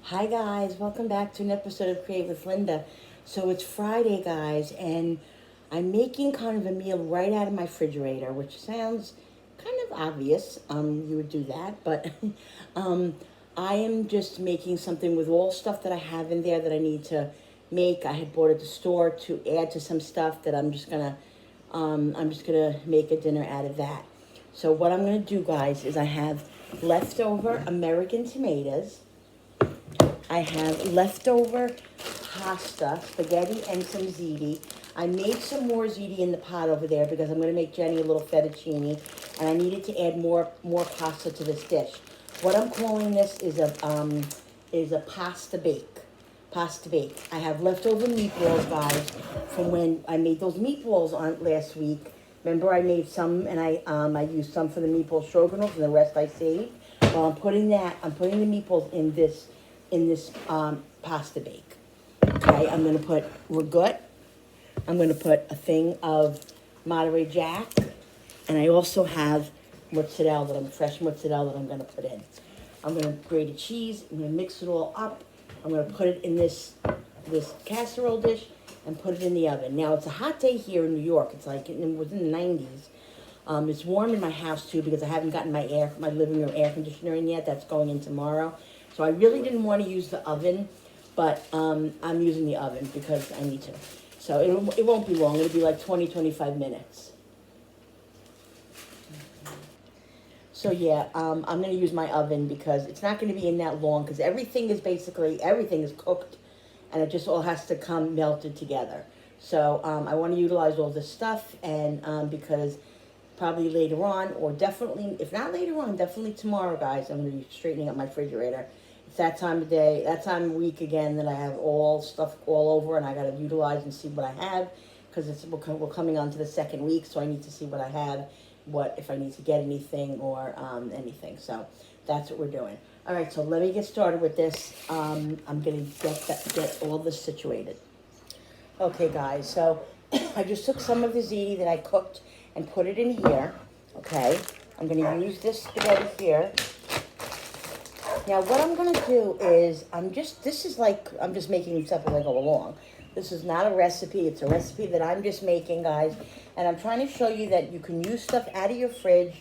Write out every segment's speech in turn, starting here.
Hi guys, welcome back to an episode of Create with Linda. So it's Friday, guys, and I'm making kind of a meal right out of my refrigerator, which sounds kind of obvious. You would do that, but um, I am just making something with all stuff that I have in there that I need to make. I had bought at the store to add to some stuff that I'm just gonna make a dinner out of that. So what I'm gonna do, guys, is I have leftover American tomatoes. I have leftover pasta, spaghetti, and some ziti. I made some more ziti in the pot over there because I'm going to make Jenny a little fettuccine, and I needed to add more pasta to this dish. What I'm calling this is a pasta bake. Pasta bake. I have leftover meatballs, guys, from when I made those meatballs on last week. Remember, I made some, and I used some for the meatball stroganoff, and the rest I saved. Well, I'm putting the meatballs in this pasta bake. Okay, I'm going to put ragout. I'm going to put a thing of Monterey Jack, and I also have fresh mozzarella that I'm going to put in. I'm going to grate a cheese. I'm going to mix it all up. I'm going to put it in this casserole dish and put it in the oven. Now, it's a hot day here in New York. It's like within the 90s. It's warm in my house too because I haven't gotten my living room air conditioner in yet. That's going in tomorrow. So I really didn't want to use the oven, but I'm using the oven because I need to. So it won't be long. It'll be like 20-25 minutes. So yeah, I'm going to use my oven because it's not going to be in that long because everything is cooked and it just all has to come melted together. So I want to utilize all this stuff and because probably later on, or definitely, if not later on, definitely tomorrow, guys, I'm going to be straightening up my refrigerator. It's that time of day, that time of week again that I have all stuff all over and I got to utilize and see what I have because we're coming on to the second week, so I need to see what I have, if I need to get anything or anything. So that's what we're doing. All right, so let me get started with this. I'm going to get all this situated. Okay, guys, so I just took some of the ziti that I cooked and put it in here, okay? I'm going to use this spaghetti here. Now, what I'm going to do is, I'm just making stuff as I go along. This is not a recipe. It's a recipe that I'm just making, guys. And I'm trying to show you that you can use stuff out of your fridge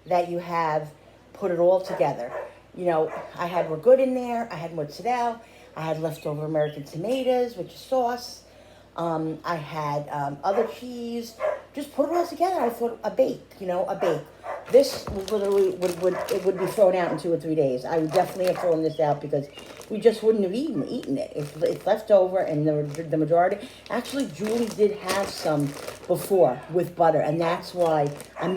that you have, put it all together. You know, I had ragout in there. I had mozzarella. I had leftover American tomatoes, which is sauce. I had other cheese. Just put it all together. I thought a bake. This literally would be thrown out in 2 or 3 days. I would definitely have thrown this out because we just wouldn't have eaten it. It's left over, and the majority. Actually, Julie did have some before with butter, and that's why I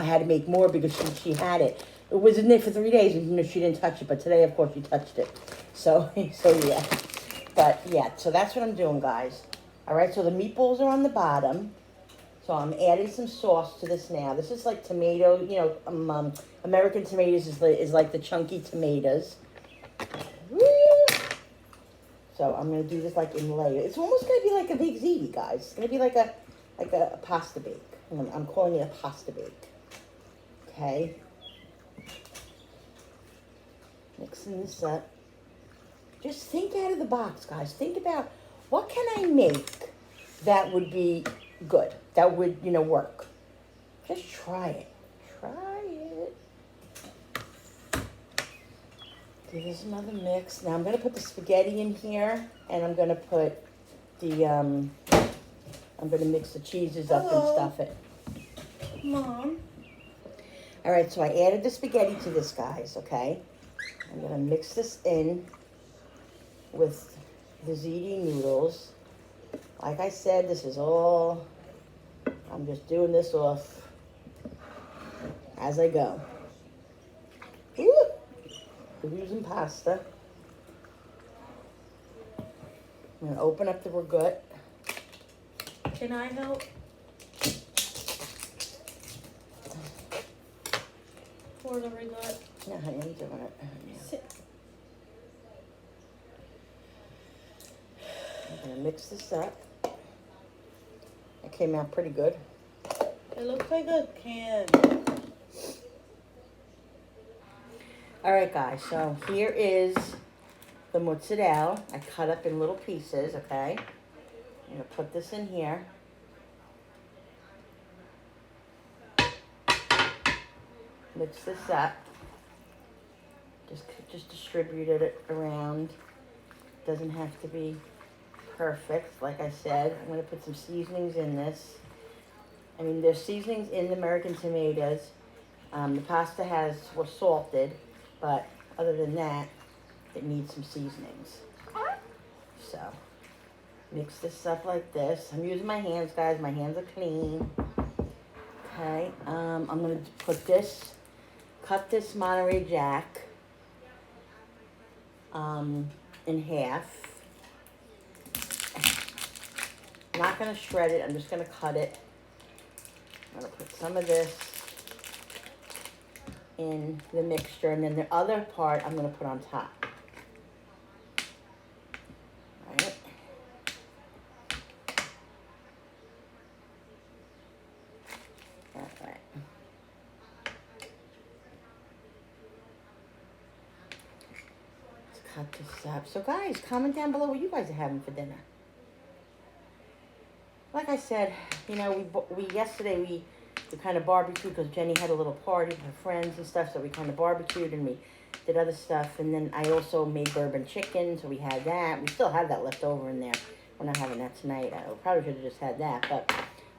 had to make more because she had it. It was in there for 3 days, and she didn't touch it. But today, of course, she touched it. So yeah. But yeah, so that's what I'm doing, guys. All right, so the meatballs are on the bottom. So I'm adding some sauce to this now. This is like tomato, American tomatoes is like the chunky tomatoes. Woo! So I'm going to do this like in layers. It's almost going to be like a big ziti, guys. It's going to be like a pasta bake. I'm calling it a pasta bake. Okay. Mixing this up. Just think out of the box, guys. Think about what can I make that would be good, that would, work. Just try it. Try it. Give this another mix. Now I'm going to put the spaghetti in here, and I'm going to put I'm going to mix the cheeses up and stuff it. Mom. All right, so I added the spaghetti to this, guys, okay? I'm going to mix this in with the ziti noodles. Like I said, this is all, I'm just doing this off as I go. Ooh, we're using pasta. I'm going to open up the ragout. Can I help? For the ragout. No, honey, I'm doing it. Sit. I'm going to mix this up. It came out pretty good. It looks like a can. All right, guys, so here is the mozzarella. I cut up in little pieces, okay? I'm gonna put this in here. Mix this up. Just distribute it around. Doesn't have to be perfect, like I said. I'm gonna put some seasonings in this. I mean, there's seasonings in the American tomatoes. The pasta was salted, but other than that, it needs some seasonings. So, mix this up like this. I'm using my hands, guys. My hands are clean. Okay, I'm gonna cut this Monterey Jack in half. I'm not gonna shred it. I'm just gonna cut it. I'm gonna put some of this in the mixture, and then the other part I'm gonna put on top. All right. All right. Let's cut this up. So, guys, comment down below what you guys are having for dinner. Like I said, you know, we kind of barbecued because Jenny had a little party with her friends and stuff, so we kind of barbecued and we did other stuff. And then I also made bourbon chicken, so we had that. We still have that left over in there. We're not having that tonight. I probably should have just had that. But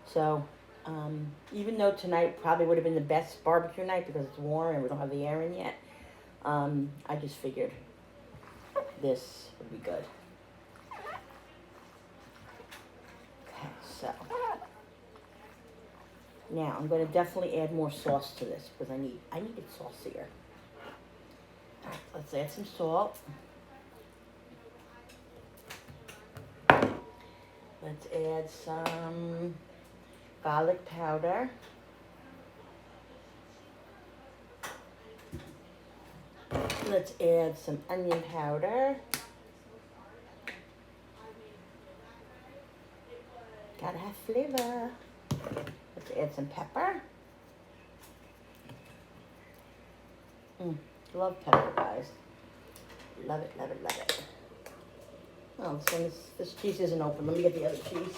so even though tonight probably would have been the best barbecue night because it's warm and we don't have the air in yet, I just figured this would be good. So now I'm going to definitely add more sauce to this because I need it saucier. All right, let's add some salt. Let's add some garlic powder. Let's add some onion powder. Gotta have flavor. Let's add some pepper. Love pepper, guys. Love it, love it, love it. Oh, this cheese isn't open. Let me get the other cheese.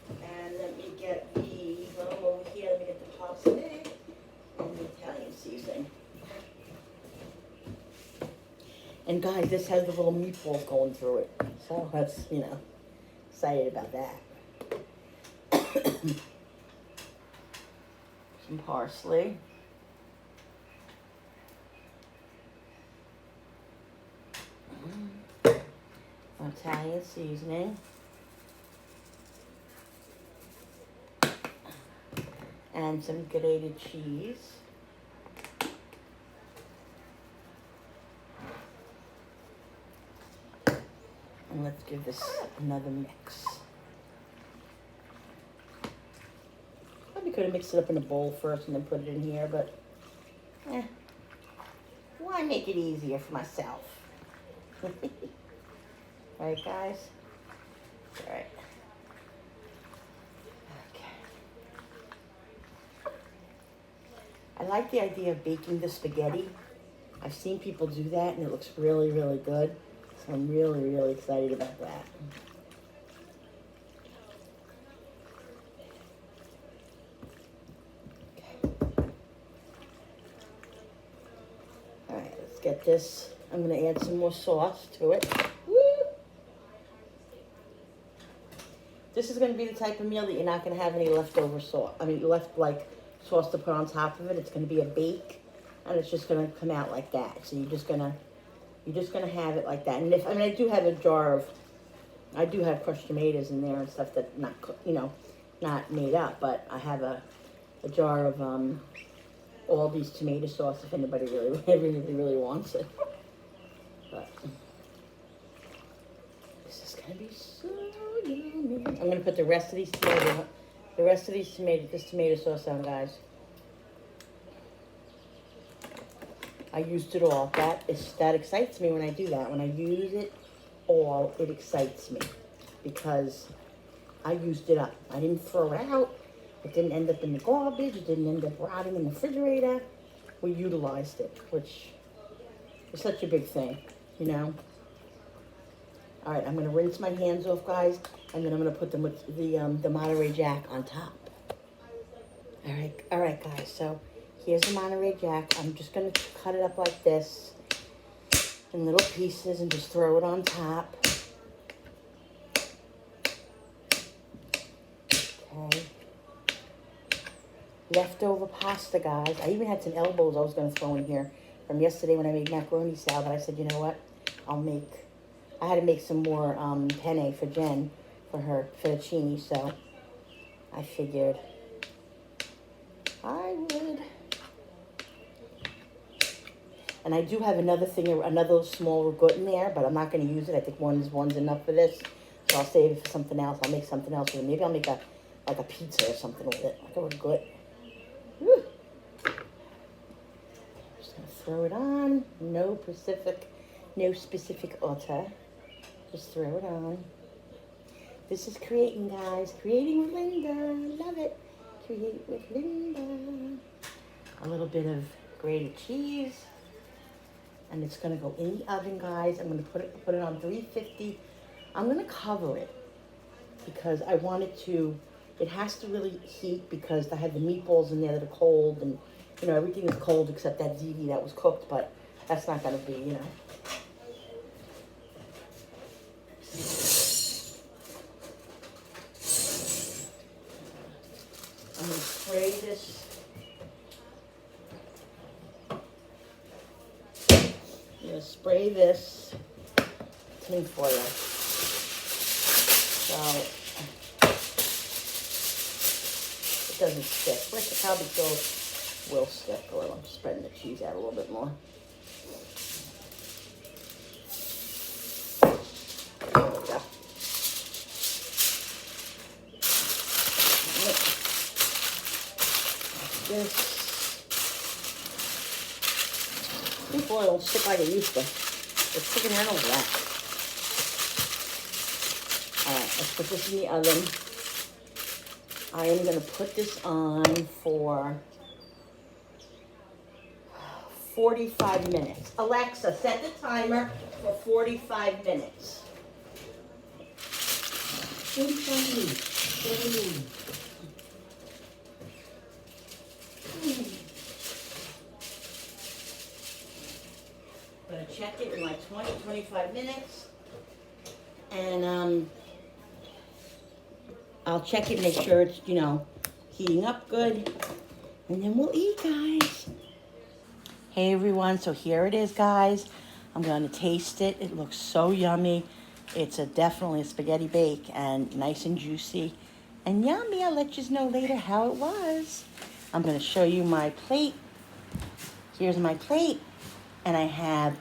And let me get over here, let me get the parsley and the Italian seasoning. And guys, this has the little meatballs going through it. So that's, you know, excited about that. Some parsley. Italian seasoning. And some grated cheese. And let's give this another mix. Probably could have mixed it up in a bowl first and then put it in here, but why make it easier for myself? Alright, guys? Alright. Okay. I like the idea of baking the spaghetti. I've seen people do that and it looks really, really good. So I'm really, really excited about that. Okay. Alright, let's get this. I'm going to add some more sauce to it. Woo! This is going to be the type of meal that you're not going to have any leftover sauce. I mean, sauce to put on top of it. It's going to be a bake, and it's just going to come out like that. So you're just gonna have it like that. And I do have a jar of, I do have crushed tomatoes in there and stuff that not made up, but I have a jar of all these tomato sauce if anybody really wants it. But this is gonna be so yummy. I'm gonna put the rest of this tomato sauce on, guys. I used it all. That excites me when I do that. When I use it all, it excites me because I used it up. I didn't throw it out. It didn't end up in the garbage. It didn't end up rotting in the refrigerator. We utilized it, which It's such a big thing, you know. All right, I'm gonna rinse my hands off, guys, and then I'm gonna put them with the Monterey Jack on top. All right, guys. So here's the Monterey Jack. I'm just gonna cut it up like this in little pieces and just throw it on top. Okay. Leftover pasta, guys. I even had some elbows I was gonna throw in here from yesterday when I made macaroni salad. I said, you know what? I had to make some more penne for Jen for her fettuccine, so I figured I would. And I do have another small ragout in there, but I'm not going to use it. I think one's enough for this, so I'll save it for something else. I'll make something else with it. Maybe I'll make like a pizza or something with it, like a ragout. Woo. Just gonna throw it on. No specific order. Just throw it on. This is creating, guys. Creating with Linda. Love it. Create with Linda. A little bit of grated cheese. And it's going to go in the oven, guys. I'm going to put it on 350. I'm going to cover it because I want it has to really heat because I had the meatballs in there that are cold. And, you know, everything is cold except that ziti that was cooked. But that's not going to be, you know. I'm going to spray this. I'm going to spray this tin foil. So it doesn't stick. It probably still will stick a little. I'm spreading the cheese out a little bit more. There we go. This foil don't stick like it used to. It's sticking out over that. Alright, let's put this in the oven. I am going to put this on for 45 minutes. Alexa, set the timer for 45 minutes. 45 minutes. I'm going to check it in like 25 minutes. And I'll check it, make sure it's, you know, heating up good. And then we'll eat, guys. Hey, everyone. So here it is, guys. I'm going to taste it. It looks so yummy. It's definitely a spaghetti bake and nice and juicy and yummy. I'll let you know later how it was. I'm going to show you my plate. Here's my plate. And I have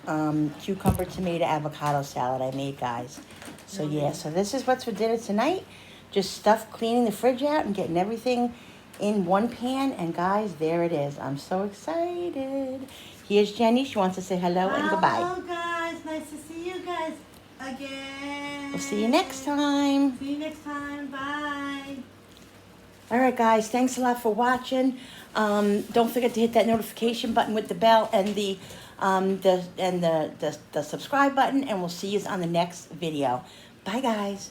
cucumber, tomato, avocado salad I made, guys. So yeah, so this is what's for dinner tonight. Just cleaning the fridge out and getting everything in one pan. And guys, there it is. I'm so excited. Here's Jenny. She wants to say hello and goodbye. Hello, guys. Nice to see you guys again. We'll see you next time. See you next time. Bye. All right, guys. Thanks a lot for watching. Don't forget to hit that notification button with the bell and the subscribe button, and we'll see you on the next video. Bye, guys.